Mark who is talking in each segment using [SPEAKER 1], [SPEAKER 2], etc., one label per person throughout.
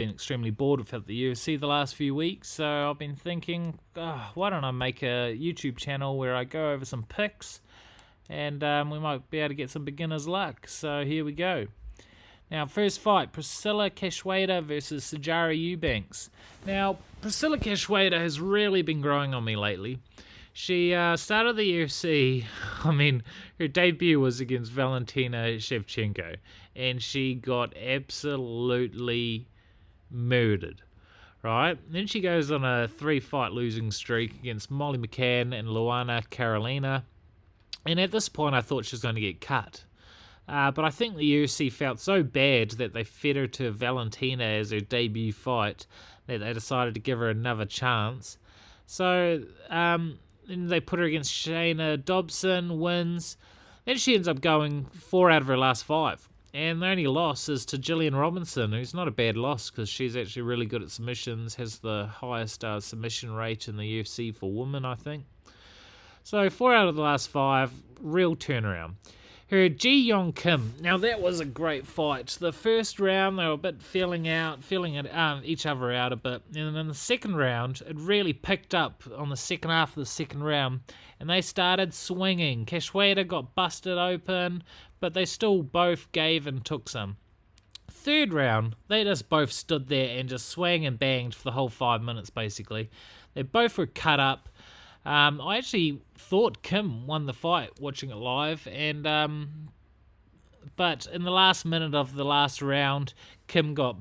[SPEAKER 1] been extremely bored without the UFC the last few weeks, so I've been thinking, why don't I make a YouTube channel where I go over some picks, and we might be able to get some beginner's luck. So here we go. Now, first fight, Priscilla Cachoeira versus Sijara Eubanks. Now, Priscilla Cachoeira has really been growing on me lately. She started the UFC, her debut was against Valentina Shevchenko, and she got absolutely murdered, right? Then she goes on a 3-fight losing streak against Molly McCann and Luana Carolina, and at this point I thought she was going to get cut. But I think the UFC felt so bad that they fed her to Valentina as her debut fight that they decided to give her another chance. So then they put her against Shayna Dobson, wins. Then she ends up going 4 out of her last 5. And the only loss is to Gillian Robinson, who's not a bad loss because she's actually really good at submissions, has the highest submission rate in the UFC for women, I think. So 4 out of the last 5, real turnaround. Her Ji Yong Kim. Now that was a great fight. The first round they were a bit feeling each other out a bit, and then in the second round it really picked up on the second half of the second round, and they started swinging. Cachoeira got busted open, but they still both gave and took some. Third round, they just both stood there and just swang and banged for the whole 5 minutes basically. They both were cut up. I actually thought Kim won the fight watching it live, and but in the last minute of the last round, Kim got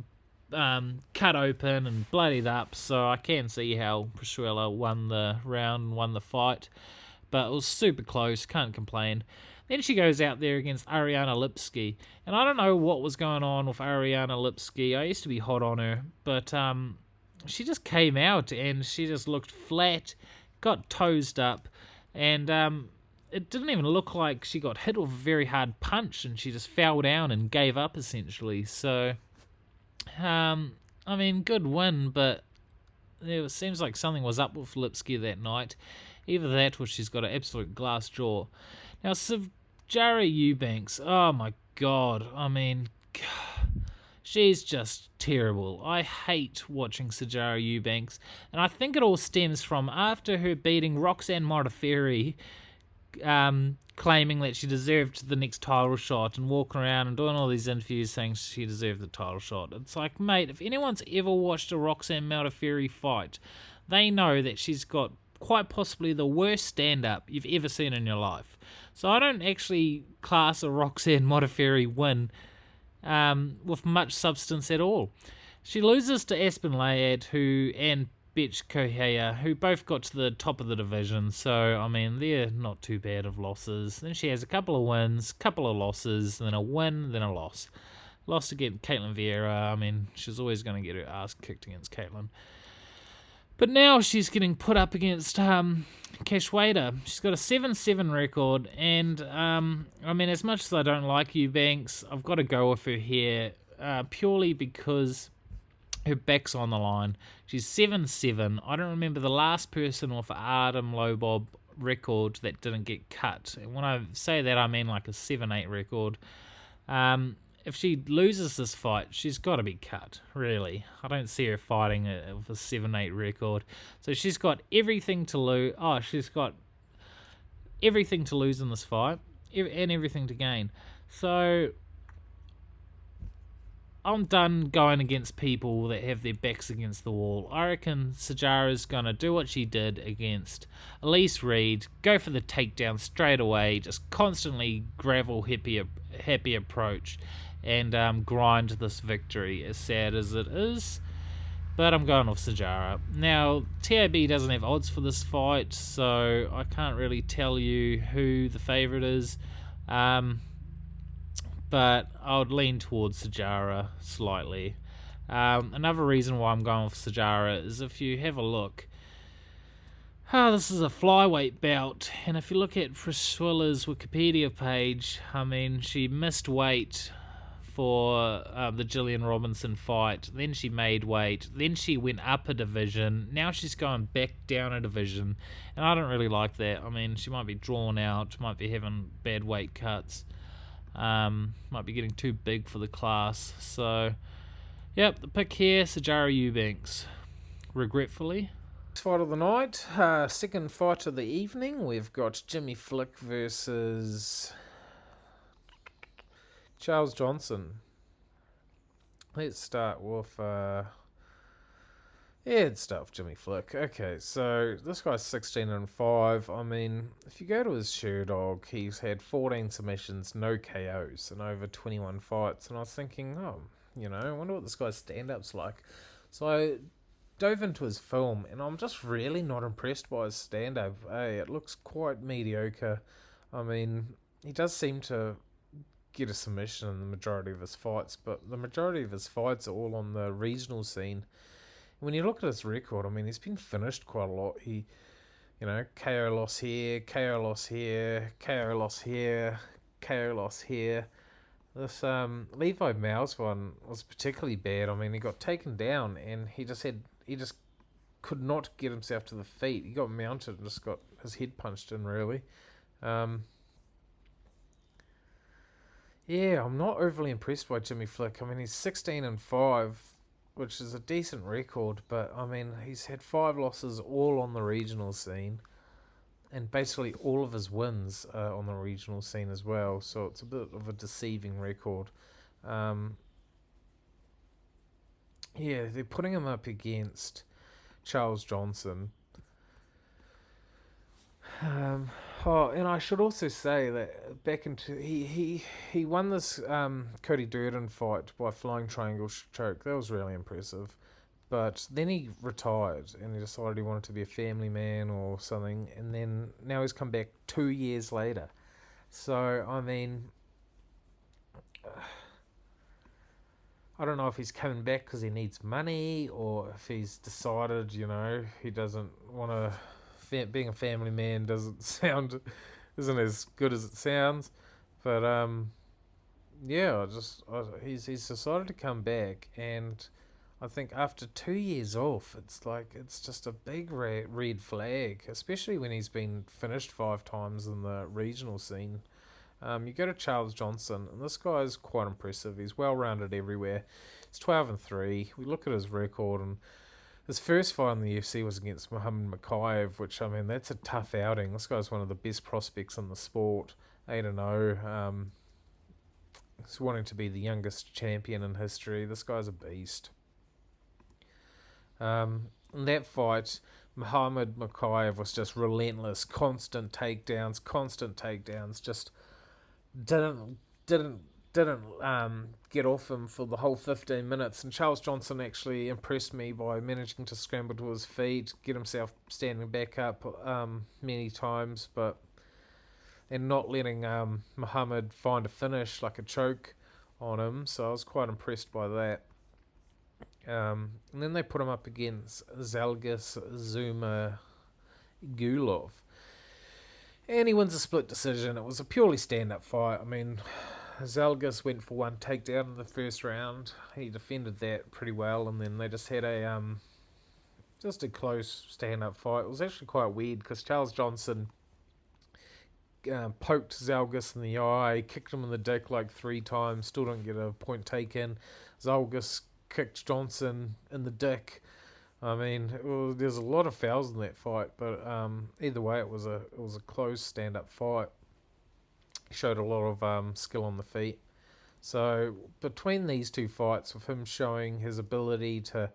[SPEAKER 1] cut open and bloodied up, so I can see how Priscilla won the round and won the fight, but it was super close, can't complain. Then she goes out there against Ariana Lipski, and I don't know what was going on with Ariana Lipski. I used to be hot on her, but she just came out and she just looked flat, got toesed up, and it didn't even look like she got hit with a very hard punch, and she just fell down and gave up essentially. So, good win, but it seems like something was up with Lipski that night. Either that or she's got an absolute glass jaw. Now, Sijara Eubanks, oh my god, she's just terrible. I hate watching Sijara Eubanks, and I think it all stems from after her beating Roxanne Modafferi, claiming that she deserved the next title shot and walking around and doing all these interviews saying she deserved the title shot. It's like, mate, if anyone's ever watched a Roxanne Modafferi fight, they know that she's got quite possibly the worst stand-up you've ever seen in your life. So I don't actually class a Roxanne Modafferi win with much substance at all. She loses to Aspen Ladd and Betch Kohea, who both got to the top of the division, so they're not too bad of losses. Then she has a couple of wins, couple of losses, then a win, then a loss. Lost against Caitlin Vieira. She's always going to get her ass kicked against Caitlin. But now she's getting put up against Cachoeira. She's got a 7-7 record, and as much as I don't like Eubanks, I've got to go with her here purely because her back's on the line. She's 7-7. I don't remember the last person with an Artem Lobov record that didn't get cut. And when I say that, I mean like a 7-8 record. If she loses this fight, she's got to be cut, really. I don't see her fighting with a 7-8 record. So she's got everything to lose. She's got everything to lose in this fight and everything to gain. So I'm done going against people that have their backs against the wall. I reckon Sijara's going to do what she did against Elise Reed, go for the takedown straight away, just constantly gravel happy approach, and grind this victory, as sad as it is. But I'm going with Sijara. Now, TAB doesn't have odds for this fight, so I can't really tell you who the favourite is. But I would lean towards Sijara slightly. Another reason why I'm going with Sijara is if you have a look, this is a flyweight bout, and if you look at Priscilla's Wikipedia page, she missed weight for the Gillian Robinson fight, then she made weight, then she went up a division, now she's going back down a division, and I don't really like that. She might be drawn out, might be having bad weight cuts, might be getting too big for the class, so Yep, the pick here, Sajara Eubanks. Regretfully. Fight of the night, second fight of the evening. We've got Jimmy Flick versus Charles Johnson. Let's start with let's start with Jimmy Flick. Okay, so this guy's 16-5. I mean, if you go to his Sherdog, he's had 14 submissions, no KOs, and over 21 fights. And I was thinking, I wonder what this guy's stand-up's like. So I dove into his film, and I'm just really not impressed by his stand-up. It looks quite mediocre. I mean, he does seem to get a submission in the majority of his fights, but the majority of his fights are all on the regional scene. When you look at his record, I mean, he's been finished quite a lot. He, KO loss here, KO loss here, KO loss here, KO loss here. This Levi Mouse one was particularly bad. I mean, he got taken down, and he just could not get himself to the feet. He got mounted and just got his head punched in, really. I'm not overly impressed by Jimmy Flick. I mean, he's 16-5, which is a decent record, but I mean, he's had 5 losses all on the regional scene, and basically all of his wins are on the regional scene as well, so it's a bit of a deceiving record. They're putting him up against Charles Johnson. And I should also say that he won this Cody Durden fight by flying triangle choke. That was really impressive. But then he retired and he decided he wanted to be a family man or something. And then now he's come back 2 years later. So, I mean, I don't know if he's coming back because he needs money or if he's decided, he doesn't want to... Being a family man isn't as good as it sounds, but he's decided to come back, and I think after 2 years off, it's just a big red flag, especially when he's been finished 5 times in the regional scene. You go to Charles Johnson, and this guy is quite impressive. He's well rounded everywhere. He's 12-3. We look at his record, and his first fight in the UFC was against Muhammad Makayev, which, I mean, that's a tough outing. This guy's one of the best prospects in the sport, 8-0. He's wanting to be the youngest champion in history. This guy's a beast. In that fight, Muhammad Makayev was just relentless, constant takedowns, just didn't get off him for the whole 15 minutes, and Charles Johnson actually impressed me by managing to scramble to his feet, get himself standing back up many times, and not letting Muhammad find a finish like a choke on him, so I was quite impressed by that. And then they put him up against Zhalgas Zuma Gulov, and he wins a split decision. It was a purely stand-up fight. I mean, Zhalgas went for one takedown in the first round. He defended that pretty well, and then they just had a close stand-up fight. It was actually quite weird because Charles Johnson poked Zhalgas in the eye, kicked him in the dick like 3 times, still didn't get a point taken. Zhalgas kicked Johnson in the dick. I mean, there's a lot of fouls in that fight, but either way, it was a close stand-up fight. Showed a lot of skill on the feet. So between these 2 fights, with him showing his ability to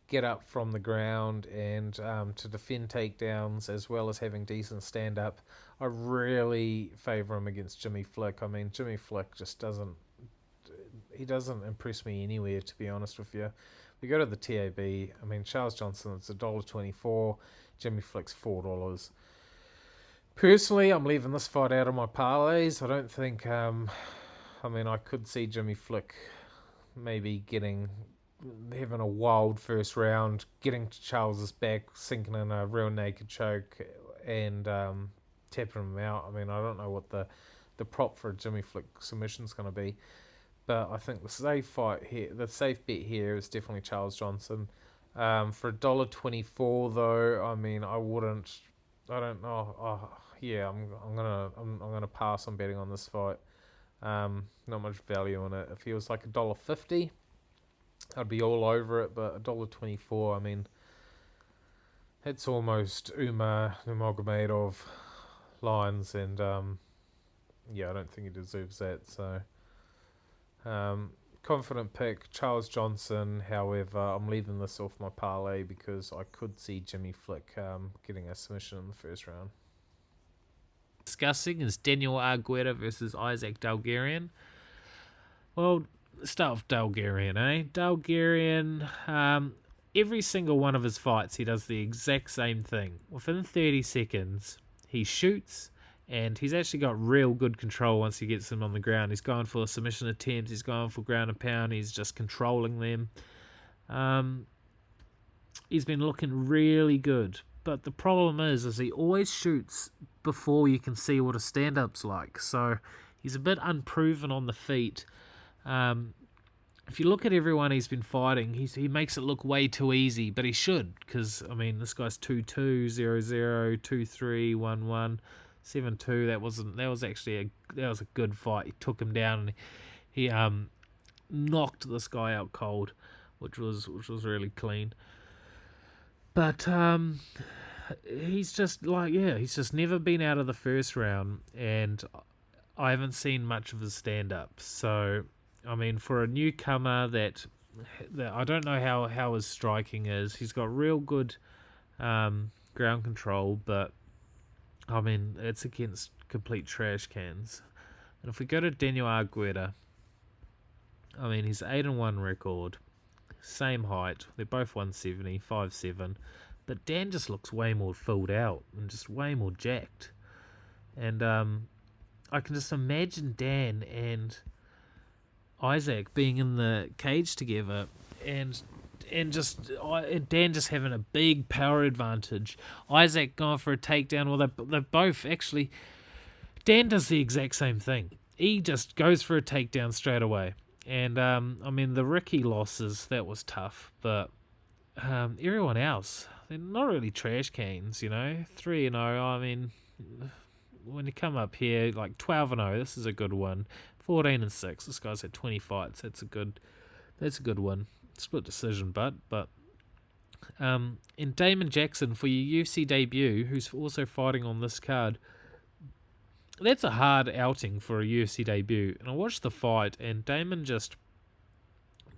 [SPEAKER 1] get up from the ground and to defend takedowns as well as having decent stand-up, I really favour him against Jimmy Flick. I mean, Jimmy Flick just doesn't impress me anywhere, to be honest with you. We go to the TAB. I mean, Charles Johnson, it's $1.24. Jimmy Flick's $4. Personally, I'm leaving this fight out of my parlays. I don't think... I could see Jimmy Flick maybe having a wild first round, getting to Charles's back, sinking in a real naked choke, and tapping him out. I mean, I don't know what the prop for a Jimmy Flick submission is going to be, but I think the safe bet here is definitely Charles Johnson. For $1.24 though, I mean, I don't know. I'm gonna pass on betting on this fight. Not much value in it. It feels like $1.50. I'd be all over it. But $1.24, I mean, it's almost Nurmagomedov lines, and I don't think he deserves that. So, confident pick, Charles Johnson. However, I'm leaving this off my parlay because I could see Jimmy Flick getting a submission in the first round. Discussing is Daniel Argueta versus Isaac Dalgarian. Well, start with Dalgarian, Dalgarian, every single one of his fights, he does the exact same thing. Within 30 seconds, he shoots, and he's actually got real good control once he gets him on the ground. He's going for submission attempts, he's going for ground and pound, he's just controlling them. He's been looking really good. But the problem is he always shoots before you can see what a stand-up's like. So he's a bit unproven on the feet. If you look at everyone he's been fighting, he makes it look way too easy, but he should, because, I mean, this guy's 2-2, 0-0, 2-3, 1-1, 7-2. That was a good fight. He took him down, and he knocked this guy out cold, which was really clean. But he's just never been out of the first round, and I haven't seen much of his stand-up. So, I mean, for a newcomer that I don't know how his striking is. He's got real good ground control, but, I mean, it's against complete trash cans. And if we go to Daniel Argueta, I mean, he's 8-1 record. Same height. They're both 170, 5'7". But Dan just looks way more filled out and just way more jacked. And I can just imagine Dan and Isaac being in the cage together, and Dan just having a big power advantage. Isaac going for a takedown. Well, they're both actually. Dan does the exact same thing. He just goes for a takedown straight away. And, I mean, the Ricky losses, that was tough. But everyone else, they're not really trash cans, 3-0, I mean, when you come up here, like 12-0, this is a good one. 14-6, this guy's had 20 fights. That's a good one. Split decision, but in Damon Jackson for your UFC debut, who's also fighting on this card, that's a hard outing for a UFC debut. And I watched the fight, and Damon just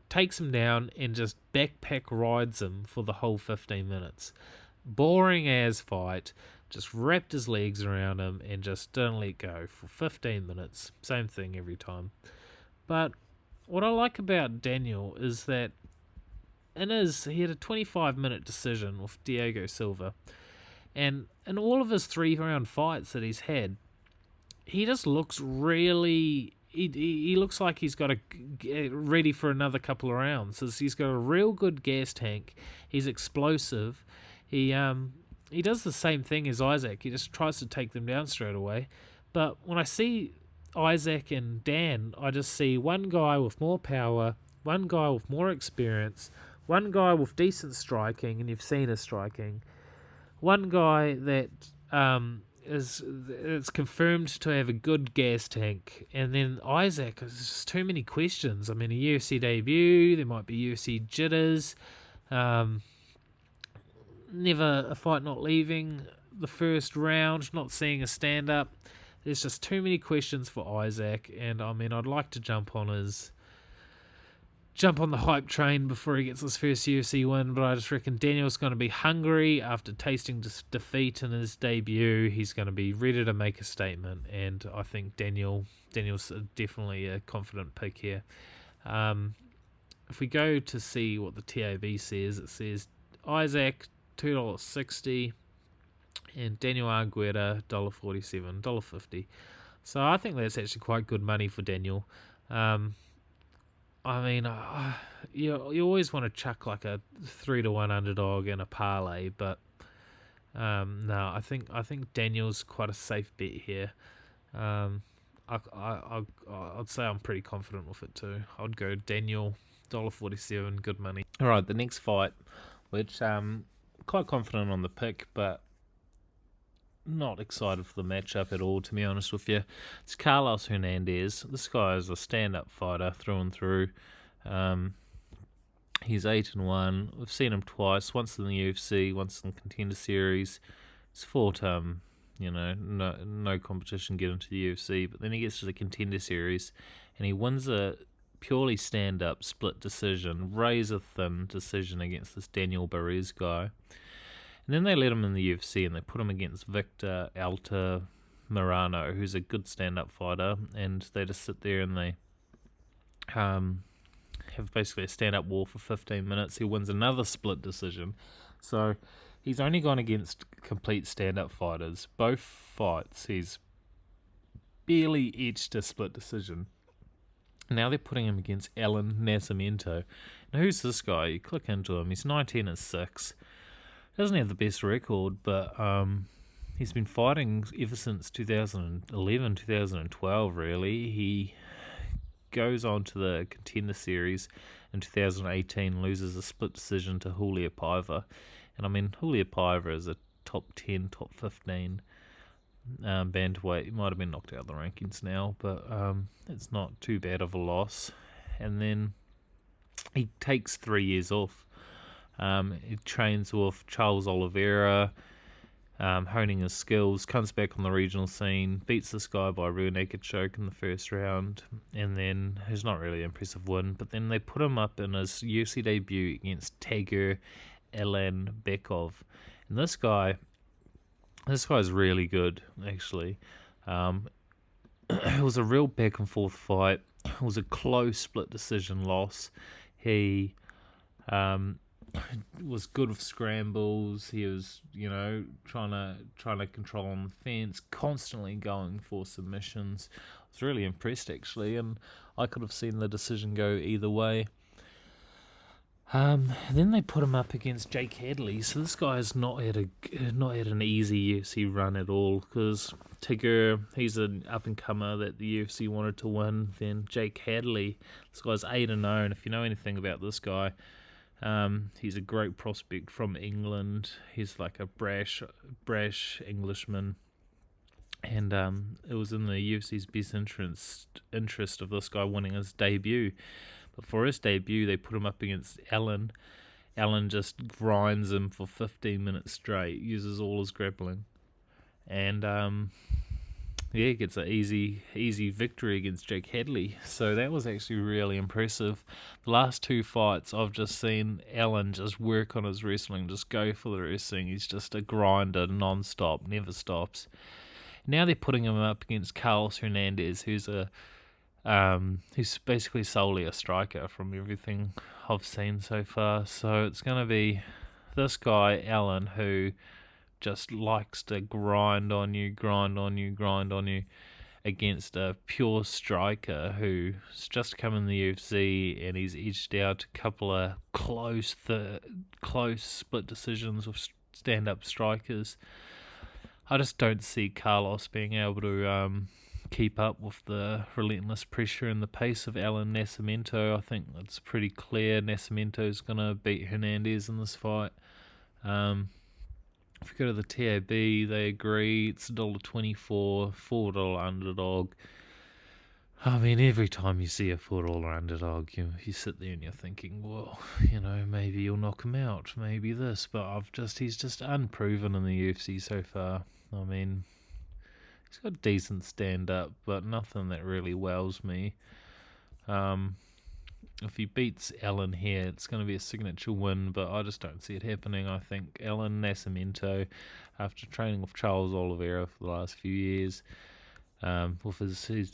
[SPEAKER 1] takes him down and just backpack rides him for the whole 15 minutes. Boring as fight. Just wrapped his legs around him and just didn't let go for 15 minutes. Same thing every time. But what I like about Daniel is that he had a 25-minute decision with Diego Silva. And in all of his 3-round fights that he's had, he just looks really. He looks like he's got ready for another couple of rounds. He's got a real good gas tank. He's explosive. He does the same thing as Isaac. He just tries to take them down straight away. But when I see Isaac and Dan, I just see one guy with more power, one guy with more experience, one guy with decent striking, and you've seen his striking. One guy that it's confirmed to have a good gas tank, and then Isaac, there's just too many questions. I mean, a UFC debut, there might be UFC jitters, never a fight not leaving the first round, not seeing a stand-up. There's just too many questions for Isaac, and I mean, I'd like to jump on the hype train before he gets his first UFC win, but I just reckon Daniel's going to be hungry after tasting defeat in his debut. He's going to be ready to make a statement, and I think Daniel's definitely a confident pick here. If we go to see what the TAB says, it says Isaac $2.60 and Daniel Argueta $1.47, $1.50. So I think that's actually quite good money for Daniel. I mean, you always want to chuck like a 3-1 underdog in a parlay, but no, I think Daniel's quite a safe bet here. I'd say I'm pretty confident with it too. I'd go Daniel $1.47, good money. All right, the next fight, which quite confident on the pick, but not excited for the matchup at all, to be honest with you. It's Carlos Hernandez. This guy is a stand-up fighter through and through. He's 8-1. We've seen him twice, once in the UFC, once in the Contender Series. He's fought, no competition get into the UFC, but then he gets to the Contender Series and he wins a purely stand-up split decision, razor-thin decision against this Daniel Barres guy. And then they let him in the UFC and they put him against Victor Altamirano, who's a good stand-up fighter, and they just sit there and they have basically a stand-up war for 15 minutes. He wins another split decision. So he's only gone against complete stand-up fighters. Both fights, he's barely edged a split decision. Now they're putting him against Alan Nascimento. Now who's this guy? You click into him. He's 19-6. Doesn't have the best record, but he's been fighting ever since 2011, 2012, really. He goes on to the Contender Series in 2018, loses a split decision to Julia Paiva. And I mean, Julia Paiva is a top 10, top 15 bantamweight. He might have been knocked out of the rankings now, but it's not too bad of a loss. And then he takes 3 years off. He trains with Charles Oliveira, honing his skills, comes back on the regional scene, beats this guy by rear naked choke in the first round, and then it's not really an impressive win, but then they put him up in his UFC debut against Tager Elanbekov. And this guy's really good, actually. It was a real back and forth fight. It was a close split decision loss. He was good with scrambles. He was, trying to control on the fence, constantly going for submissions. I was really impressed, actually, and I could have seen the decision go either way. Then they put him up against Jake Hadley. So this guy has not had an easy UFC run at all, because Tigger, he's an up-and-comer that the UFC wanted to win. Then Jake Hadley, this guy's 8-0, and if you know anything about this guy, he's a great prospect from England. He's like a brash Englishman, and it was in the UFC's best interest of this guy winning his debut. But for his debut, they put him up against Allen. Allen just grinds him for 15 minutes straight, uses all his grappling, and gets an easy victory against Jake Hadley. So that was actually really impressive. The last 2 fights, I've just seen Allen just work on his wrestling, just go for the wrestling. He's just a grinder, non-stop, never stops. Now they're putting him up against Carlos Hernandez, who's basically solely a striker from everything I've seen so far. So it's going to be this guy, Allen, who just likes to grind on you, against a pure striker who's just come in the UFC and he's edged out a couple of close split decisions with stand-up strikers. I just don't see Carlos being able to keep up with the relentless pressure and the pace of Alan Nascimento. I think it's pretty clear Nascimento's going to beat Hernandez in this fight. If you go to the TAB, they agree it's $1.24, $4 underdog. I mean, every time you see a $4 underdog, you sit there and you're thinking, well, maybe you'll knock him out, maybe this, but he's just unproven in the UFC so far. I mean, he's got decent stand-up, but nothing that really wows me. If he beats Allen here, it's going to be a signature win, but I just don't see it happening. I think Alan Nascimento, after training with Charles Oliveira for the last few years, with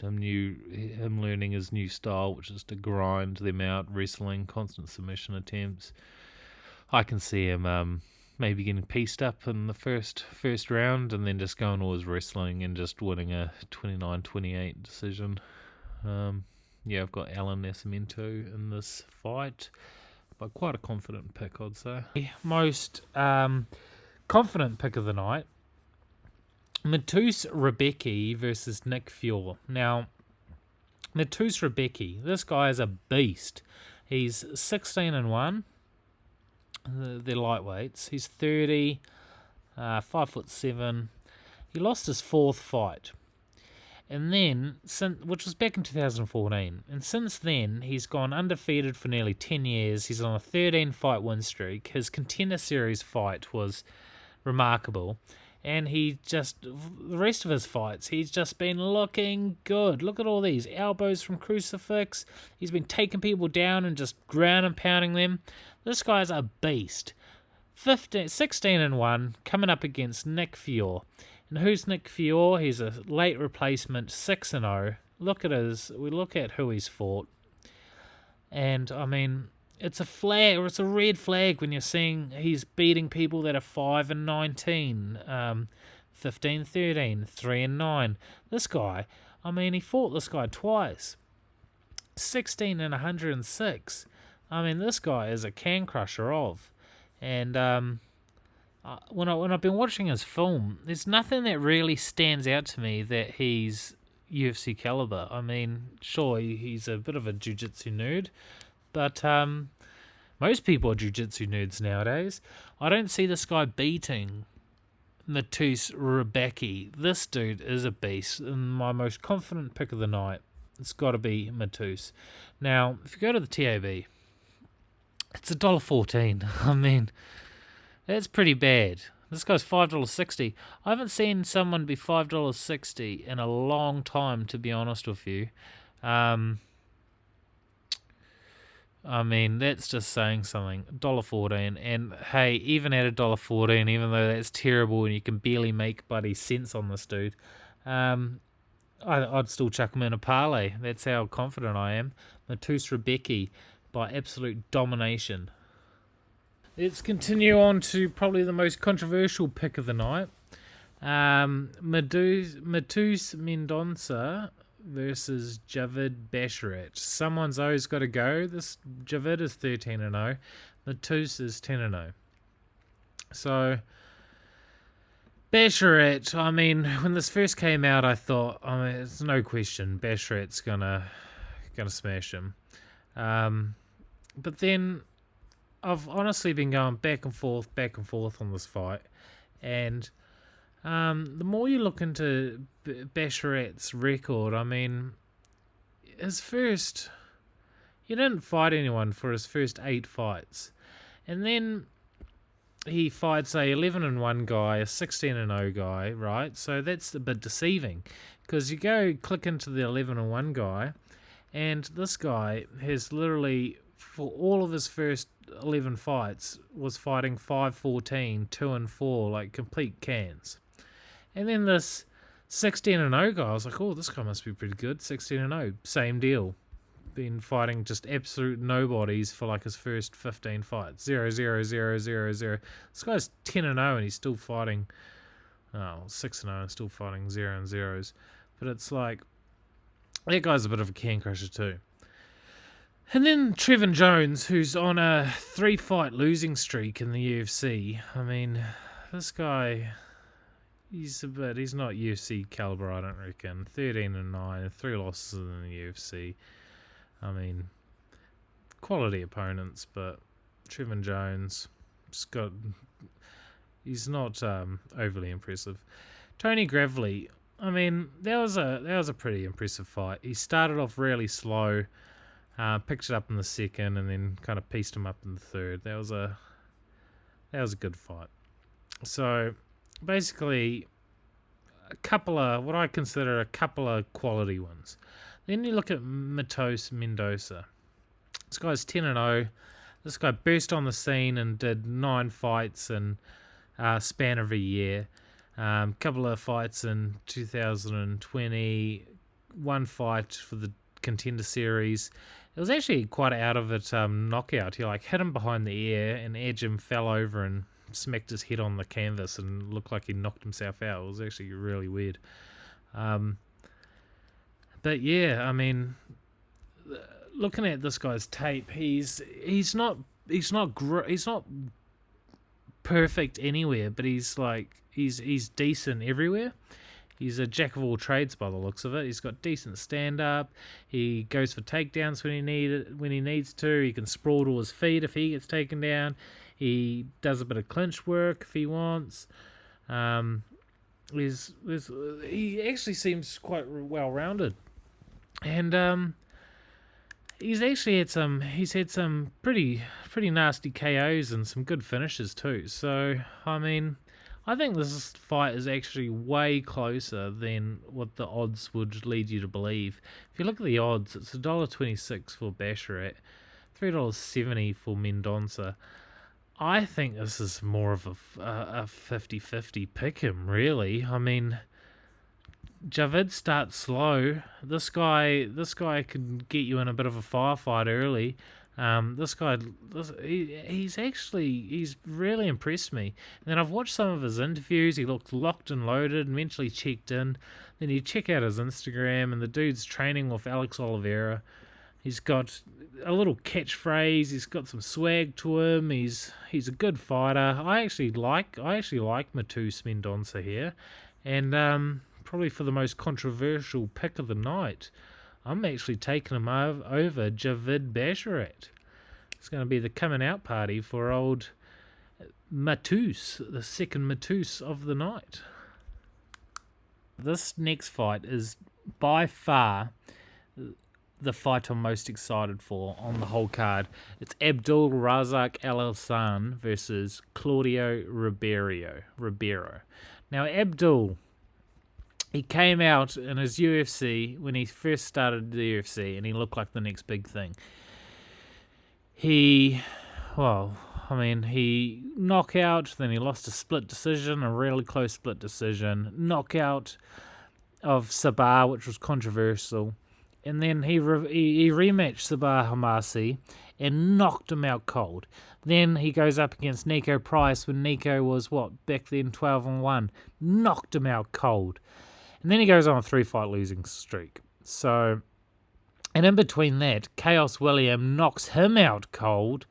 [SPEAKER 1] him learning his new style, which is to grind them out, wrestling, constant submission attempts, I can see him maybe getting pieced up in the first round and then just going all his wrestling and just winning a 29-28 decision. I've got Alan Nascimento in this fight, but quite a confident pick, I'd say. Most confident pick of the night, Matus Rebecki versus Nick Fuhr. Now, Matus Rebecki, this guy is a beast. He's 16-1. They're lightweights. He's 30, 5'7". He lost his 4th fight. And then, which was back in 2014, and since then he's gone undefeated for nearly 10 years. He's on a 13-fight win streak. His Contender Series fight was remarkable, and the rest of his fights, he's just been looking good. Look at all these elbows from Crucifix. He's been taking people down and just ground and pounding them. This guy's a beast. 16-1, coming up against Nick Fiore. And who's Nick Fiore? He's a late replacement, 6-0. We look at who he's fought. And, I mean, it's a flag, or it's a red flag when you're seeing he's beating people that are 5-19, 15-13, 3-9. This guy, I mean, he fought this guy twice. 16-106. I mean, this guy is a can crusher of. And when I've been watching his film, there's nothing that really stands out to me that he's UFC caliber. I mean, sure, he's a bit of a jiu-jitsu nerd, but most people are jiu-jitsu nerds nowadays. I don't see this guy beating Matus Rebecki. This dude is a beast, and my most confident pick of the night, it's got to be Matus. Now, if you go to the TAB, it's $1.14. I mean, that's pretty bad. This guy's $5.60. I haven't seen someone be $5.60 in a long time, to be honest with you. I mean, that's just saying something. $1.14. And hey, even at $1.14, even though that's terrible and you can barely make bloody cents on this dude, I'd still chuck him in a parlay. That's how confident I am. Matus Rebecki by absolute domination. Let's continue on to probably the most controversial pick of the night. Matus Mendonça versus Javid Basharat. Someone's always got to go. This Javid is 13-0. Matus is 10-0. So, Basharat, I mean, when this first came out, I thought, it's no question, Basharat's gonna smash him. But then I've honestly been going back and forth on this fight, and the more you look into Basharat's record, I mean, he didn't fight anyone for his first 8 fights, and then he fights a 11-1 guy, a 16-0 guy, right? So that's a bit deceiving, because you go click into the 11-1 guy, and this guy has literally, for all of his first 11 fights, was fighting 5-14, 2-4, like complete cans. And then this 16-0 guy, I was like, oh, this guy must be pretty good. 16-0, same deal. Been fighting just absolute nobodies for like his first 15 fights. 0-0, 0-0, 0. This guy's 10-0 and he's still fighting 6-0 and still fighting 0-0s. But it's like, that guy's a bit of a can crusher too. And then Trevin Jones, who's on a 3-fight losing streak in the UFC. I mean, this guy, he's not UFC caliber, I don't reckon. 13-9, 3 losses in the UFC. I mean, quality opponents, but Trevin Jones, he's not overly impressive. Tony Gravely, I mean, that was a pretty impressive fight. He started off really slow. Picked it up in the second and then kind of pieced him up in the third. That was a good fight. So basically, what I consider a couple of quality ones. Then you look at Matus Mendonça. This guy's 10-0. This guy burst on the scene and did 9 fights in span of a year. Couple of fights in 2020. 1 fight for the Contender Series. It was actually quite out of it knockout. He hit him behind the ear and edged him, fell over and smacked his head on the canvas and looked like he knocked himself out. It was actually really weird. But yeah, I mean, looking at this guy's tape, he's not perfect anywhere, but he's decent everywhere. He's a jack of all trades by the looks of it. He's got decent stand-up. He goes for takedowns when he needs to. He can sprawl to his feet if he gets taken down. He does a bit of clinch work if he wants. he actually seems quite well rounded, and he's had some pretty nasty KOs and some good finishes too. So I mean, I think this fight is actually way closer than what the odds would lead you to believe. If you look at the odds, it's $1.26 for Basharat, $3.70 for Mendonça. I think this is more of a 50-50 pick 'em, really. I mean, Javid starts slow. This guy can get you in a bit of a firefight early. He's really impressed me. And then I've watched some of his interviews. He looks locked and loaded, mentally checked in. Then you check out his Instagram, and the dude's training with Alex Oliveira. He's got a little catchphrase. He's got some swag to him. He's a good fighter. I actually like Matus Mendonça here, and probably for the most controversial pick of the night, I'm actually taking him over Javid Basharat. It's going to be the coming out party for old Matus, the second Matus of the night. This next fight is by far the fight I'm most excited for on the whole card. It's Abdul Razak Al Hassan versus Claudio Ribeiro. Now, Abdul, he came out in his UFC when he first started the UFC, and he looked like the next big thing. He knockout, then he lost a really close split decision. Knockout of Sabah, which was controversial. And then he rematched Sabah Hamasi and knocked him out cold. Then he goes up against Nico Price when Nico was, back then 12-1. Knocked him out cold. And then he goes on a 3-fight losing streak. So, and in between that, Chaos William knocks him out cold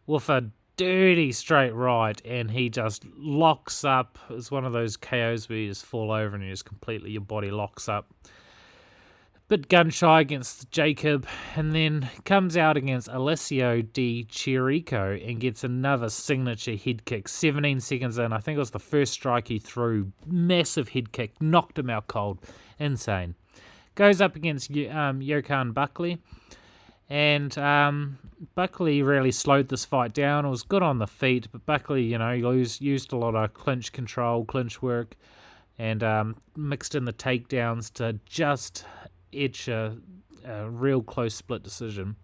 [SPEAKER 1] with a dirty straight right, and he just locks up. It's one of those KOs where you just fall over and your body locks up. Bit gun shy against Jacob, and then comes out against Alessio Di Chirico and gets another signature head kick. 17 seconds in, I think it was the first strike he threw. Massive head kick, knocked him out cold. Insane. Goes up against Jokan Buckley, and Buckley really slowed this fight down. It was good on the feet, but Buckley, used a lot of clinch control, clinch work, and mixed in the takedowns to just edge a real close split decision.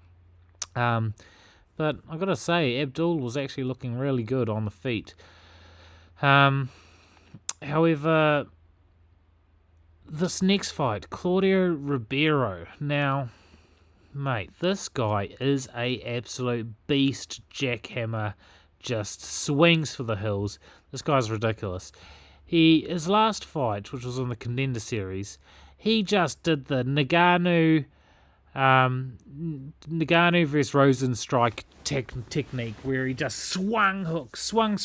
[SPEAKER 1] But I've got to say, Abdul was actually looking really good on the feet. However, this next fight, Claudio Ribeiro. Now, mate, this guy is a absolute beast jackhammer, just swings for the hills. This guy's ridiculous. His last fight, which was on the Contender Series, he just did the Ngannou versus Rosenstrike technique, where he just swung hooks, swung,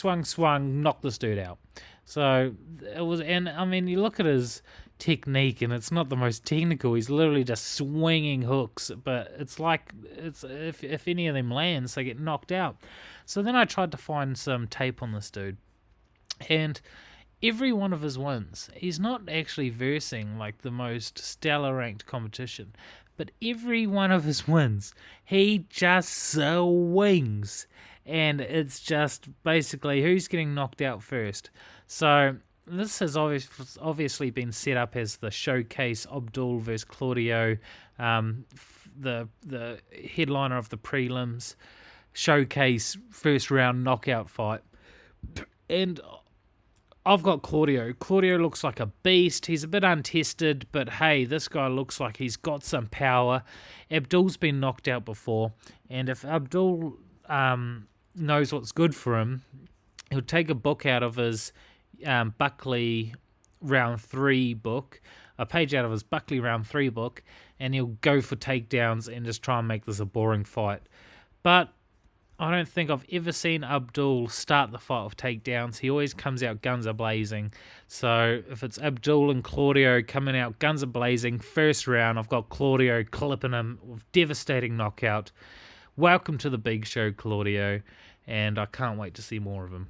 [SPEAKER 1] knocked this dude out. So it was, and I mean, you look at his technique, and it's not the most technical. He's literally just swinging hooks, but if any of them lands, they get knocked out. So then I tried to find some tape on this dude, and every one of his wins, he's not actually versing like the most stellar ranked competition, but every one of his wins, he just swings, and it's just basically who's getting knocked out first. So this has obviously been set up as the showcase Abdul versus Claudio, the headliner of the prelims, showcase first round knockout fight, and I've got Claudio. Claudio looks like a beast. He's a bit untested, but hey, this guy looks like he's got some power. Abdul's been knocked out before, and if Abdul knows what's good for him, he'll take a book out of his Buckley Round 3 book, a page out of his Buckley Round 3 book, and he'll go for takedowns and just try and make this a boring fight. But I don't think I've ever seen Abdul start the fight with takedowns. He always comes out guns a-blazing. So if it's Abdul and Claudio coming out guns a-blazing, first round, I've got Claudio clipping him with devastating knockout. Welcome to the big show, Claudio, and I can't wait to see more of him.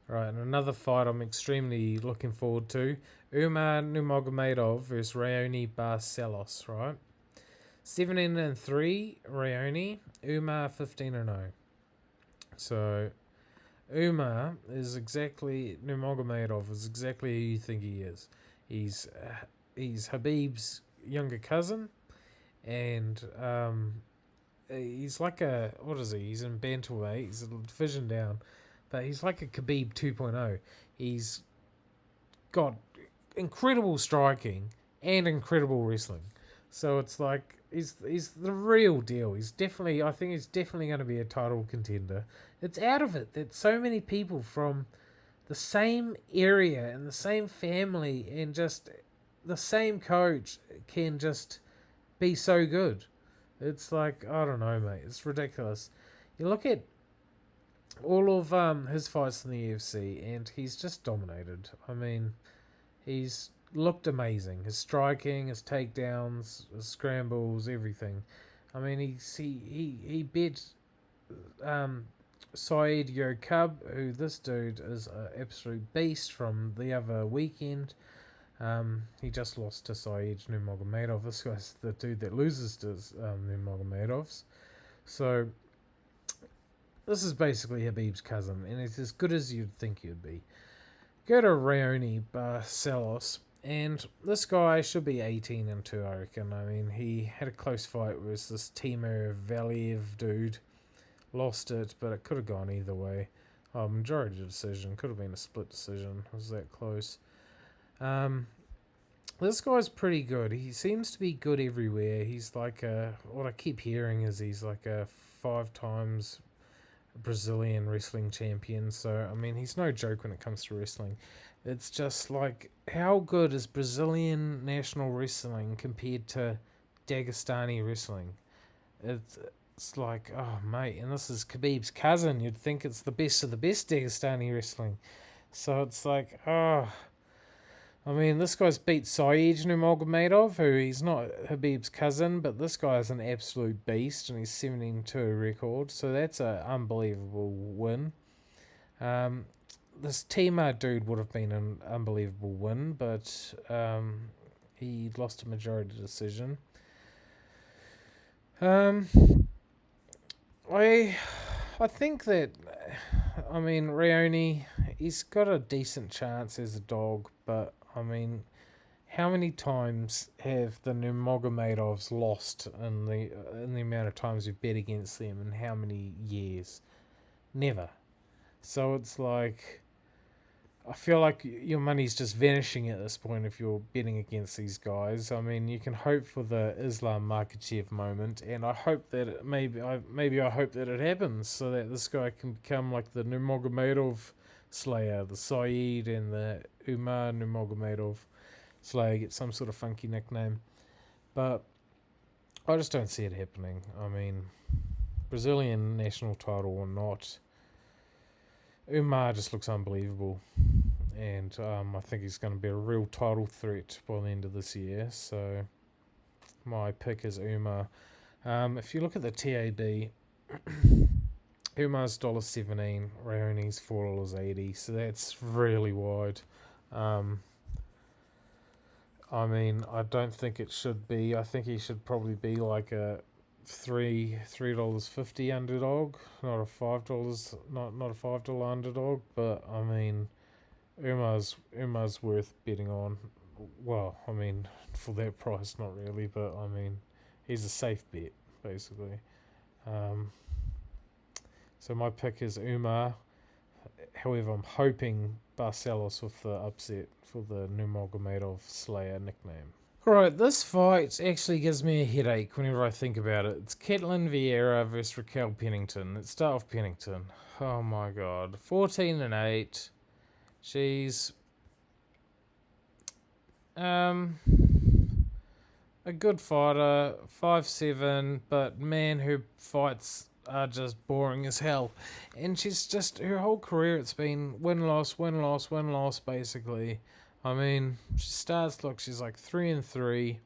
[SPEAKER 1] Right, and another fight I'm extremely looking forward to. Umar Nurmagomedov versus Raoni Barcelos, right? 17-3 Raoni, Umar 15-0. So Nurmagomedov is exactly who you think he is. He's Habib's younger cousin, and he's like what is he? He's in bantamweight. He's a division down, but he's like a Khabib 2.0. He's got incredible striking and incredible wrestling. So it's like he's the real deal. I think he's definitely going to be a title contender. It's out of it that so many people from the same area and the same family and just the same coach can just be so good. It's like, I don't know, mate. It's ridiculous. You look at all of his fights in the UFC and he's just dominated. I mean, he's looked amazing. His striking, his takedowns, his scrambles, everything. I mean, he beat Saeed Yokub, who this dude is an absolute beast from the other weekend. He just lost to Saeed Nurmagomedov. This guy's the dude that loses to Nurmagomedov's. So this is basically Habib's cousin, and it's as good as you'd think he'd be. Go to Raoni Barcelos, and this guy should be 18-2, I reckon. I mean, he had a close fight with this Timur Valiev dude. Lost it, but it could have gone either way. Majority decision. Could have been a split decision. It was that close. This guy's pretty good. He seems to be good everywhere. He's like what I keep hearing is he's like a 5 times Brazilian wrestling champion. So, I mean, he's no joke when it comes to wrestling. It's just like, how good is Brazilian national wrestling compared to Dagestani wrestling? It's like, oh, mate, and this is Khabib's cousin. You'd think it's the best of the best Dagestani wrestling. So it's like, oh, I mean, this guy's beat Saeed Nurmagomedov, who he's not Habib's cousin, but this guy is an absolute beast, and he's 17-2 record, so that's an unbelievable win. This Timur dude would have been an unbelievable win, but he lost a majority decision. I think that, I mean, Raoni, he's got a decent chance as a dog, but I mean, how many times have the Nurmagomedovs lost in the amount of times we've bet against them, and how many years? Never. So it's like, I feel like your money's just vanishing at this point if you're betting against these guys. I mean, you can hope for the Islam Makhachev moment, and I hope that I hope that it happens so that this guy can become like the Nurmagomedov Slayer, the Saeed and the Umar Nurmagomedov Slayer, get some sort of funky nickname. But I just don't see it happening. I mean, Brazilian national title or not, Umar just looks unbelievable. And I think he's going to be a real title threat by the end of this year. So my pick is Umar. If you look at the TAB, Umar's $1.17, Raoni's $4.80, so that's really wide. I mean, I don't think it should be. I think he should probably be like a $3.50 underdog, not a $5, not a $5 underdog. But I mean, Umar's worth betting on. Well, I mean, for that price, not really, but I mean, he's a safe bet basically. So my pick is Umar. However, I'm hoping Barcelos with the upset for the Nurmagomedov Slayer nickname. Alright, this fight actually gives me a headache whenever I think about it. It's Caitlin Vieira versus Raquel Pennington. Let's start off Pennington. Oh my god. 14-8. She's a good fighter, 5'7", but man, her fights are just boring as hell. And she's just, her whole career it's been win-loss, win-loss, win-loss basically. I mean, she starts, look, she's like 3-3,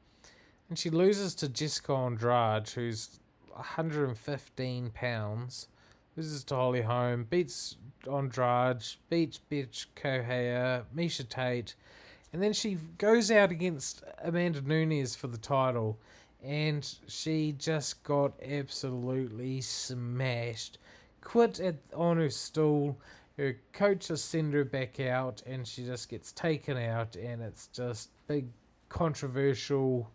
[SPEAKER 1] and she loses to Jessica Andrade, who's 115 pounds.
[SPEAKER 2] loses to Holly Holm, beats Andrade, beats Kohea, Misha Tate, and then she goes out against Amanda Nunes for the title, and she just got absolutely smashed. Quit on her stool. Her coach just send her back out, and she just gets taken out, and it's just big controversial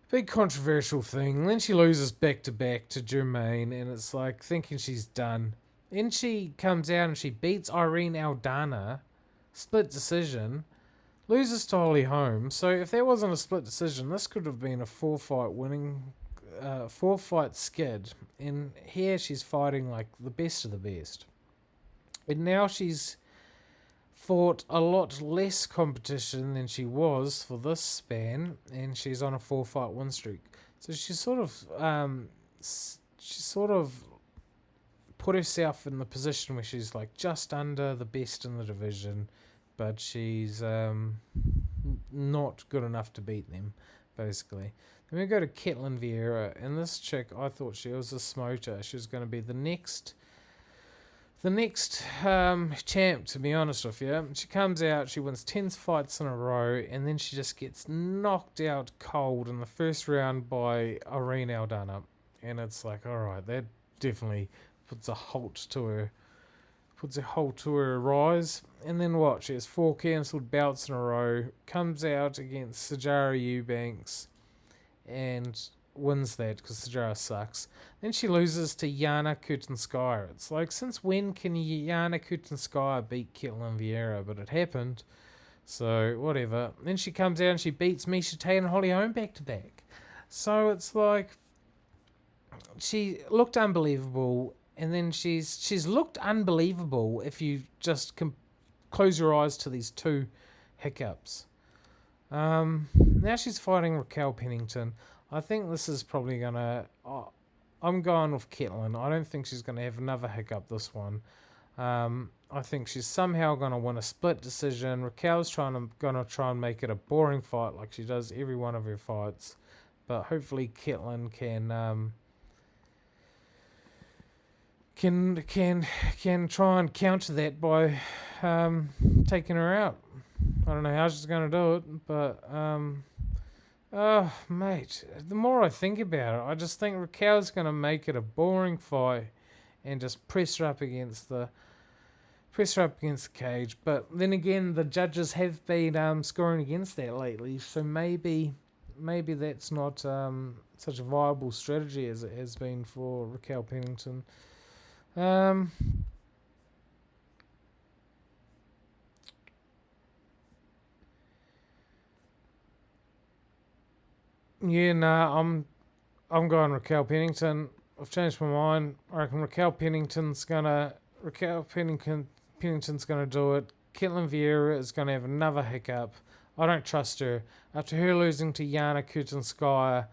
[SPEAKER 2] thing. Then she loses back to Germaine, and it's like thinking she's done. Then she comes out and she beats Irene Aldana, split decision, loses to Holly Holm. So if there wasn't a split decision, this could have been a 4-fight skid. And here she's fighting like the best of the best. And now she's fought a lot less competition than she was for this span, and she's on a 4-fight win streak. So she's sort of put herself in the position where she's like just under the best in the division, but she's not good enough to beat them, basically. Then we go to Ketlin Vieira, and this chick, I thought she was a smoker. She was going to be the next champ, to be honest with you. She comes out, she wins 10 fights in a row, and then she just gets knocked out cold in the first round by Irene Aldana. And it's like, alright, that definitely puts a halt to her rise. And then what? She has 4 cancelled bouts in a row, comes out against Sajara Eubanks, and wins that because Sajara sucks. Then she loses to Yana Kutinskaya. It's like, since when can Yana Kutinskaya beat Ketlin Vieira? But it happened, so whatever. Then she comes out and she beats Misha Tate and Holly Holm back to back. So it's like, she looked unbelievable, and then she's looked unbelievable if you just close your eyes to these 2 hiccups. Now she's fighting Raquel Pennington. I think this is probably gonna. I'm going with Ketlin. I don't think she's gonna have another hiccup this one. I think she's somehow gonna win a split decision. Raquel's gonna try and make it a boring fight like she does every one of her fights, but hopefully Ketlin can try and counter that by taking her out. I don't know how she's going to do it, but oh mate, the more I think about it, I just think Raquel's going to make it a boring fight and just press her up against the cage. But then again, the judges have been scoring against that lately, so maybe that's not such a viable strategy as it has been for Raquel Pennington. Yeah, nah, I'm going Raquel Pennington. I've changed my mind. I reckon Raquel Pennington's gonna do it. Ketlin Vieira is gonna have another hiccup. I don't trust her. After her losing to Yana Kutinskaya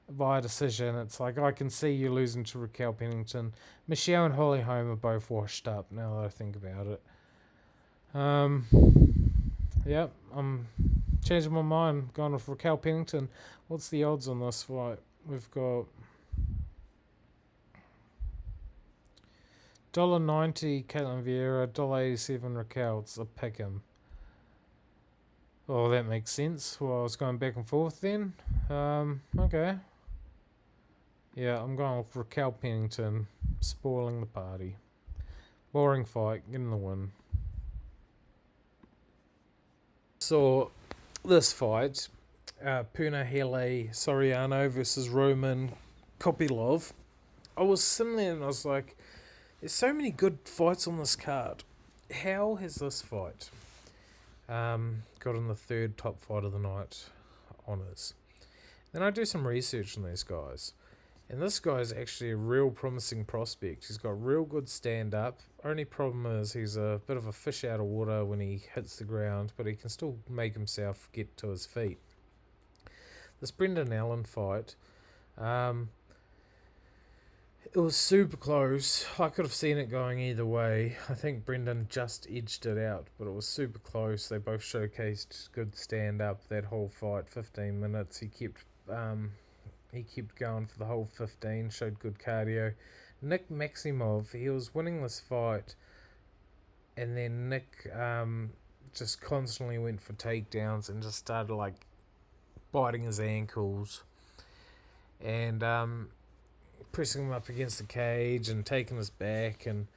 [SPEAKER 2] by decision, it's like, I can see you losing to Raquel Pennington. Michelle and Holly Holm are both washed up now that I think about it. Yep, I'm changing my mind, going with Raquel Pennington. What's the odds on this fight? We've got $1.90 Ketlin Vieira, $1.87 Raquel. It's a pick 'em. Oh, that makes sense. Well, I was going back and forth then. Okay. Yeah, I'm going with Raquel Pennington, spoiling the party. Boring fight, getting the win. So, this fight, Punahele Soriano versus Roman Kopylov. I was sitting there and I was like, there's so many good fights on this card. How has this fight got in the 3rd top fight of the night honours? Then I do some research on these guys. And this guy is actually a real promising prospect. He's got real good stand-up. Only problem is he's a bit of a fish out of water when he hits the ground, but he can still make himself get to his feet. This Brendan Allen fight, it was super close. I could have seen it going either way. I think Brendan just edged it out, but it was super close. They both showcased good stand-up that whole fight, 15 minutes. He kept going for the whole 15, showed good cardio. Nick Maximov, he was winning this fight, and then Nick just constantly went for takedowns and just started like biting his ankles and pressing him up against the cage and taking his back, and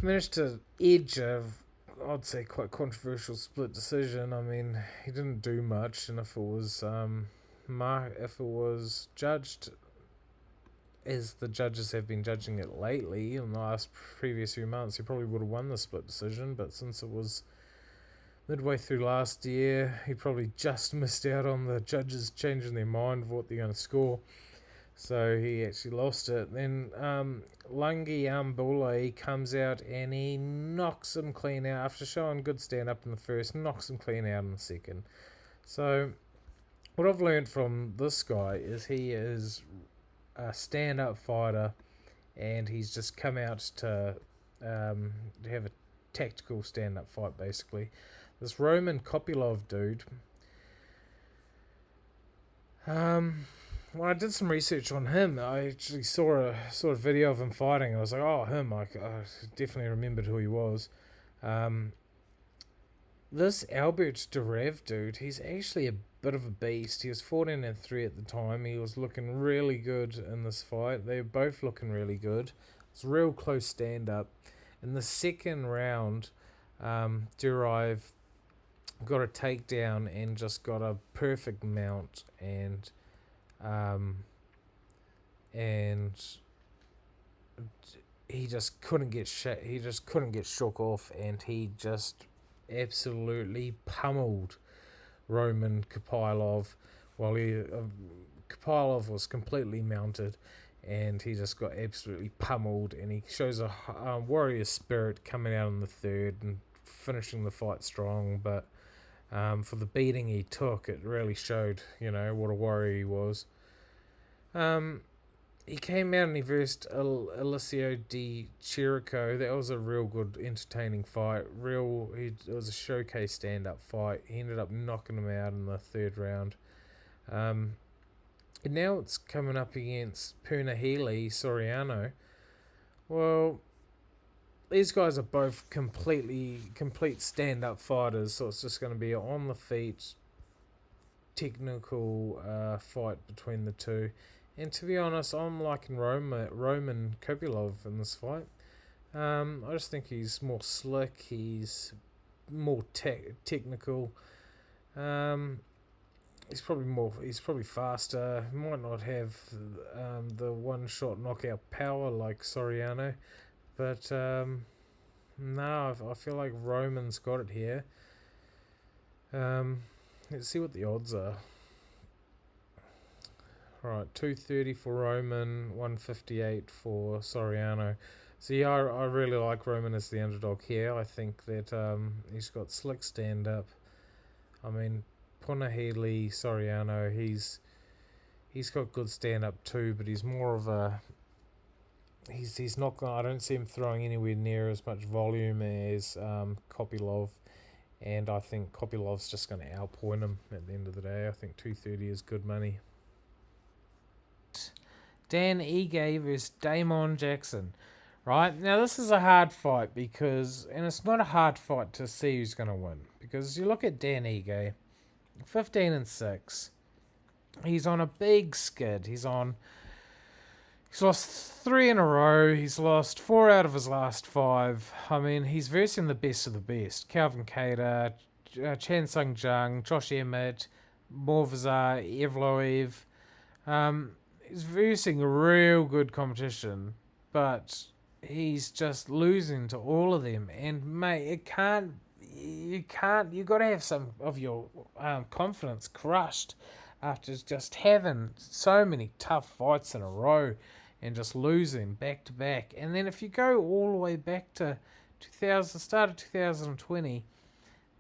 [SPEAKER 2] managed to edge I'd say quite controversial split decision. I mean, he didn't do much, and if it was judged as the judges have been judging it lately in the last previous few months, he probably would have won the split decision. But since it was midway through last year, he probably just missed out on the judges changing their mind of what they're going to score. So he actually lost it. Then Lungi Ambule comes out and he knocks him clean out after showing good stand-up in the first, knocks him clean out in the second. So what I've learned from this guy is he is a stand-up fighter, and he's just come out to have a tactical stand-up fight, basically. This Roman Kopylov dude, when I did some research on him, I actually saw a video of him fighting, and I was like, oh, him, I definitely remembered who he was. This Albert Durev dude, he's actually a bit of a beast. He was 14-3 at the time. He was looking really good in this fight. They were both looking really good. It's a real close stand-up. In the second round, Durev got a takedown and just got a perfect mount, and he just couldn't get shook off, and he just absolutely pummeled Roman Kopylov while Kopylov was completely mounted, and he just got absolutely pummeled. And he shows a warrior spirit coming out in the third and finishing the fight strong, but for the beating he took, it really showed, what a warrior he was. He came out and he versed Alessio Di Chirico. That was a real good, entertaining fight. It was a showcase stand-up fight. He ended up knocking him out in the third round. And now it's coming up against Punahele Soriano. Well, these guys are both complete stand-up fighters, so it's just going to be an on-the-feet, technical fight between the two. And to be honest, I'm liking Roman Kopylov in this fight. I just think he's more slick. He's more technical. He's probably faster. He might not have the one-shot knockout power like Soriano, but no, I feel like Roman's got it here. Let's see what the odds are. Right, 230 for Roman, 158 for Soriano. So yeah, I really like Roman as the underdog here. I think that he's got slick stand-up. I mean, Punahele Soriano, he's got good stand-up too, but he's more of a... He's not going. I don't see him throwing anywhere near as much volume as Kopylov, and I think Kopylov's just going to outpoint him at the end of the day. I think 230 is good money. Dan Ige versus Damon Jackson. Right, now this is a hard fight and it's not a hard fight to see who's going to win, because you look at Dan Ige, 15-6. He's on a big skid. He's lost 3 in a row. He's lost 4 out of his last 5. I mean, he's versing the best of the best. Calvin Kattar, Chan Sung Jung, Josh Emmett, Morvazar Evloev. He's versing real good competition, but he's just losing to all of them. And mate, you got to have some of your confidence crushed after just having so many tough fights in a row and just losing back to back. And then if you go all the way back to start of 2020,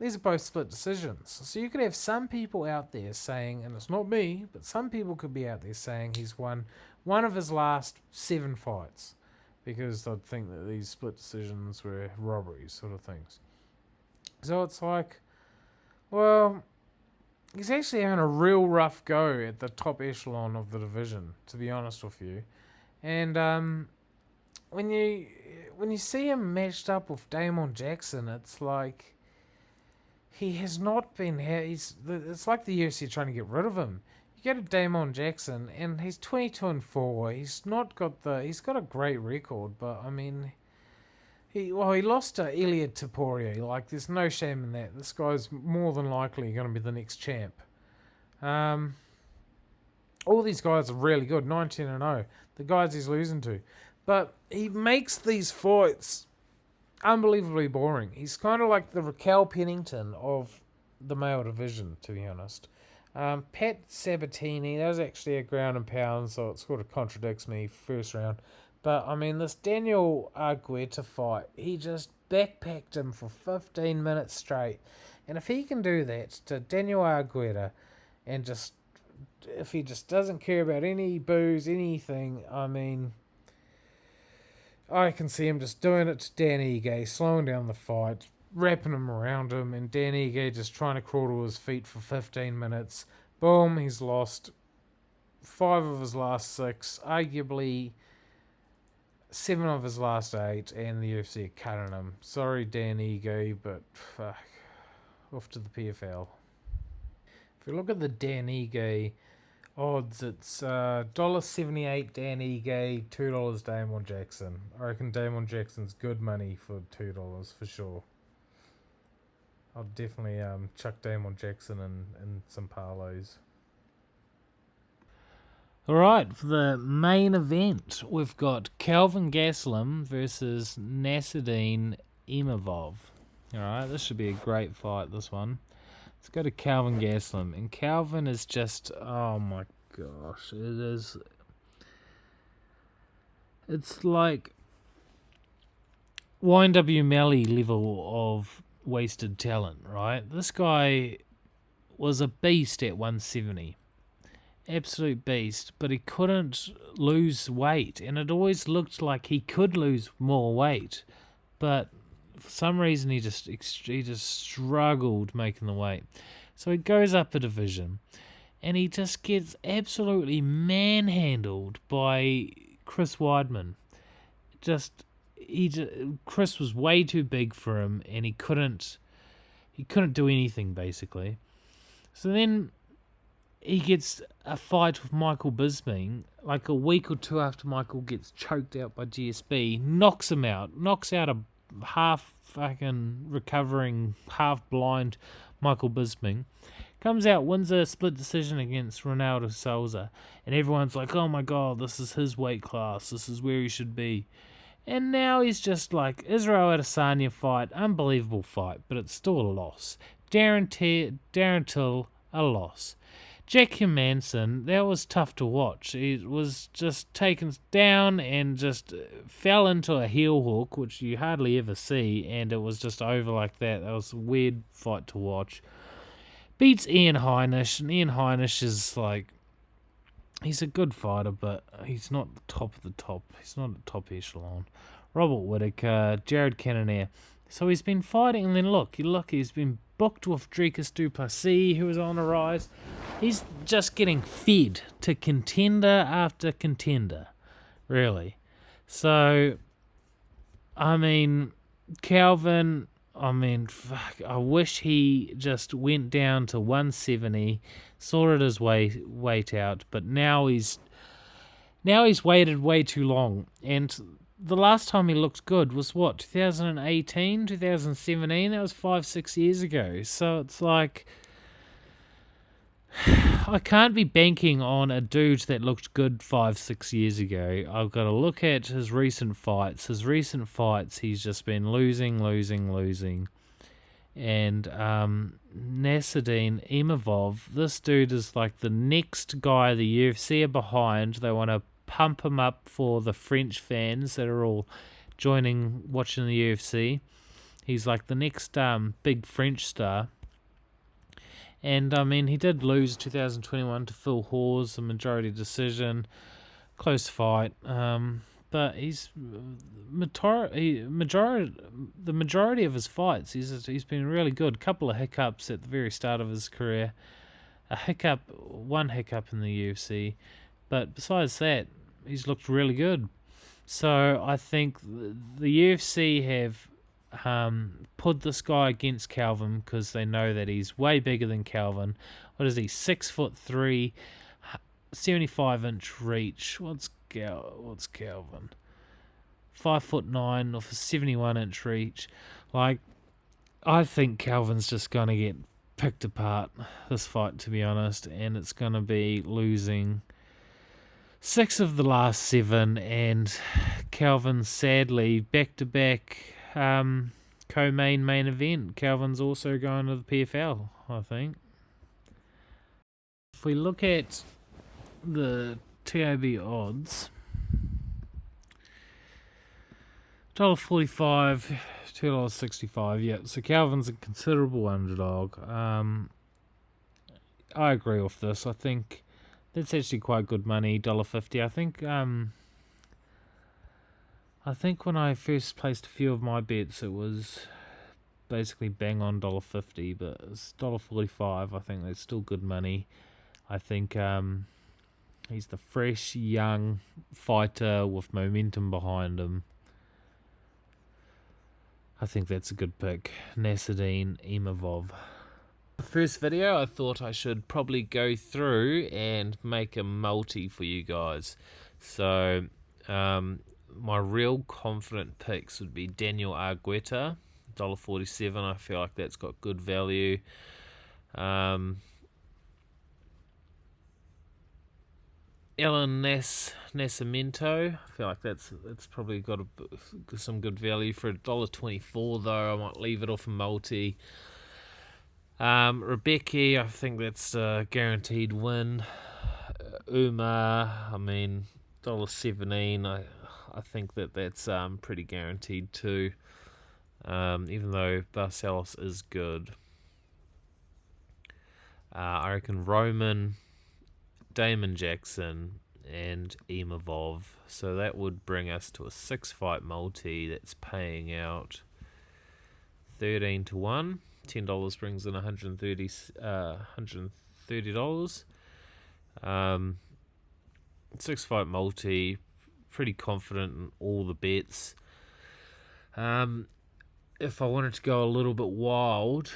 [SPEAKER 2] these are both split decisions. So you could have some people out there saying, and it's not me, but some people could be out there saying he's won one of his last 7 fights, because they'd think that these split decisions were robberies sort of things. So it's like, well, he's actually having a real rough go at the top echelon of the division, to be honest with you. And when you see him matched up with Damon Jackson, it's like he has not been. It's like the UFC trying to get rid of him. You go to Damon Jackson, and he's 22-4. He's not got the. He's got a great record, but I mean, he lost to Elliot Taporia. Like, there's no shame in that. This guy's more than likely going to be the next champ. All these guys are really good, 19-0. The guys he's losing to, but he makes these fights unbelievably boring. He's kind of like the Raquel Pennington of the male division, to be honest. Pat Sabatini, that was actually a ground and pound, so it sort of contradicts me first round. But, I mean, this Daniel Argueta fight, he just backpacked him for 15 minutes straight. And if he can do that to Daniel Argueta, and just, if he just doesn't care about any booze, anything, I mean, I can see him just doing it to Dan Ige, slowing down the fight, wrapping him around him, and Dan Ige just trying to crawl to his feet for 15 minutes. Boom, he's lost 5 of his last 6, arguably 7 of his last 8, and the UFC are cutting him. Sorry, Dan Ige, but fuck, off to the PFL. If you look at the Dan Ige odds, it's $1.78 Dan Ige, $2 Damon Jackson. I reckon Damon Jackson's good money for $2 for sure. I'll definitely chuck Damon Jackson in some parlays.
[SPEAKER 1] Alright, for the main event, we've got Kelvin Gastelum versus Nasruddin Imavov. Alright, this should be a great fight, this one. Let's go to Kelvin Gastelum. And Kelvin is just, oh my gosh, it's like YNW Melly level of wasted talent, right? This guy was a beast at 170. Absolute beast, but he couldn't lose weight, and it always looked like he could lose more weight, but for some reason he just struggled making the weight. So he goes up a division, and he just gets absolutely manhandled by Chris Weidman. Chris was way too big for him, and he couldn't do anything basically. So then he gets a fight with Michael Bisping, like a week or two after Michael gets choked out by GSP, knocks out a half fucking recovering, half blind Michael Bisping, comes out, wins a split decision against Ronaldo Souza, and everyone's like, oh my god, this is his weight class, this is where he should be. And now he's just like Israel Adesanya fight, unbelievable fight, but it's still a loss. Darren Till, a loss. Jackie Manson, that was tough to watch. He was just taken down and just fell into a heel hook, which you hardly ever see, and it was just over like that. That was a weird fight to watch. Beats Ian Heinisch, and Ian Heinisch is like, he's a good fighter, but he's not the top of the top. He's not at top echelon. Robert Whittaker, Jared Cannonier. So he's been fighting, and then look, he's been booked with Dricus du Plessis, who was on a rise. He's just getting fed to contender after contender, really. So, I mean, Calvin, fuck, I wish he just went down to 170, sorted his weight out, but now he's waited way too long, and the last time he looked good was what, 2018, 2017? That was 5-6 years ago. So it's like, I can't be banking on a dude that looked good 5-6 years ago. I've got to look at his recent fights. He's just been losing. And Nasruddin Imavov, this dude is like the next guy the UFC are behind. They want to pump him up for the French fans that are all watching the UFC. He's like the next big French star. And I mean, he did lose 2021 to Phil Hawes, a majority decision, close fight. But he's the majority of his fights, he's been really good. Couple of hiccups at the very start of his career, one hiccup in the UFC, but besides that, he's looked really good. So I think the UFC have put this guy against Calvin because they know that he's way bigger than Calvin. What is he? 6'3", 75-inch reach. What's Calvin? 5'9" off a 71-inch reach. Like, I think Calvin's just gonna get picked apart this fight, to be honest, and it's gonna be losing 6 of the last 7, and Calvin, sadly, back-to-back co-main main event. Calvin's also going to the PFL, I think. If we look at the TOB odds, $1.45, $2.65. Yeah, so Calvin's a considerable underdog. I agree with this. I think that's actually quite good money, $1.50. I think when I first placed a few of my bets, it was basically bang on $1.50, but it's $1.45. I think that's still good money. I think he's the fresh, young fighter with momentum behind him. I think that's a good pick. Nasruddin Imavov. The first video, I thought I should probably go through and make a multi for you guys. So, my real confident picks would be Daniel Argueta, $1.47. I feel like that's got good value. Ellen Nascimento, I feel like that's probably got some good value for $1.24 though. I might leave it off a multi. Rebecca, I think that's a guaranteed win. Umar, I mean, $1.17. I think that's pretty guaranteed too. Even though Barcelos is good. I reckon Roman, Damon Jackson, and Imavov. So that would bring us to a 6-fight multi that's paying out 13-1. $10 brings in $130. 6-fight multi, pretty confident in all the bets. If I wanted to go a little bit wild,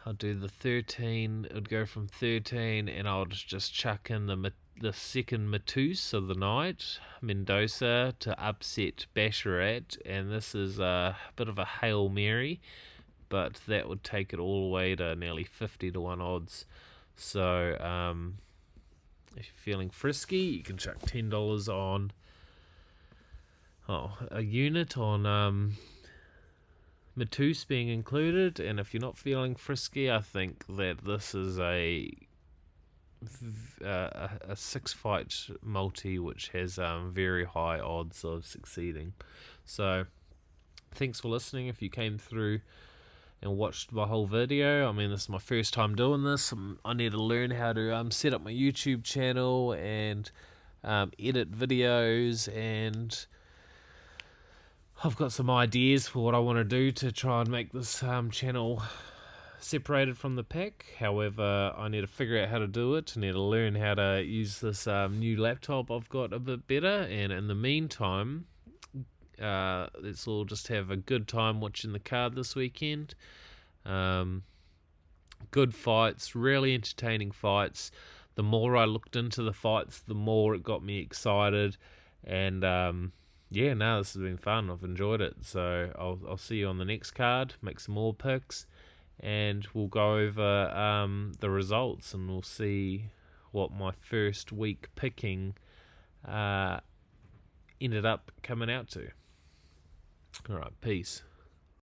[SPEAKER 1] I'll do the 13. It would go from 13, and I'll just chuck in the second Matus of the night, Mendoza, to upset Basharat, and this is a bit of a Hail Mary, but that would take it all the way to nearly 50-1 odds. So if you're feeling frisky, you can chuck $10 on a unit on Matus being included, and if you're not feeling frisky, I think that this is a 6-fight multi which has very high odds of succeeding. So thanks for listening. If you came through and watched my whole video, I mean, this is my first time doing this. I need to learn how to set up my YouTube channel and edit videos, and I've got some ideas for what I want to do to try and make this channel separated from the pack. However, I need to figure out how to do it. I need to learn how to use this new laptop I've got a bit better, and in the meantime, let's all just have a good time watching the card this weekend. Good fights, really entertaining fights. The more I looked into the fights, the more it got me excited, and this has been fun. I've enjoyed it. So I'll see you on the next card, make some more picks, and we'll go over the results, and we'll see what my first week picking ended up coming out to. Alright, peace.